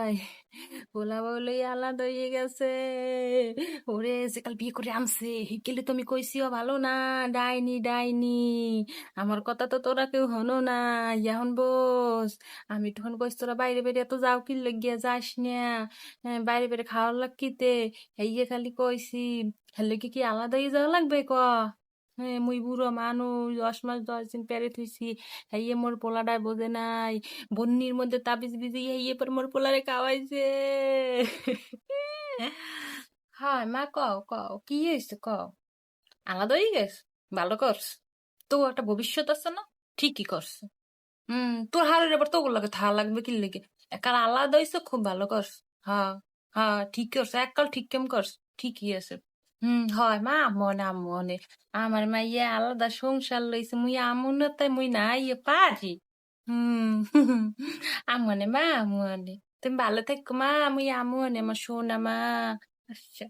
ভাই, পোলা বউলই আলাদা হয়ে গেছে। ওরে যে কাল বিয়ে করে আনছে গেলে তো আমি কইছিও ভালো না, ডাইনি ডাইনি। আমার কথা তো তোরা কেউ হনো না। এখন বস, আমি তখন কইস তোরা বাইরে বাইরে এত যাও কি লাগিয়া যাস না, বাইরে বাইরে খাওয়ার লাগিতে হেইয়ে খালি কইছি। হেলে কি আলাদাই যাওয়া লাগবে ক? হ্যাঁ, মুই বুড়ো মানুষ, 10 মাস 10 দিন পেরে থুইছি। হেইয়ে মোর পোলাডায় বোঝে নাই, বন্নির মধ্যে তাবিজ বিজিয়ে হেইয়ে পর মোর পোলারে খাওয়াইছে। হয় মা, কও কও কি হয়েছে কও। আলাদা হয়ে গেছ, ভালো করছ। তো একটা ভবিষ্যৎ আছে না, ঠিকই করছে। তোর হারের এবার তোর লাগে থা লাগবে কি লেগে। একাল আলাদা হইছে, খুব ভালো করছ। হ্যাঁ, হ্যাঁ ঠিক করছে, এককাল ঠিক কেম করছ, ঠিকই আছে। হয় মা, মনে মনে আমার মাইয়া আলাদা সংসার লইছে, মুই আমন না তাই মুই না ইয়ে পারি। হুম। আমনে মা, আমনে তুমি ভালো থাকো মা, মুই আমনে আমার সোনা মা। আচ্ছা।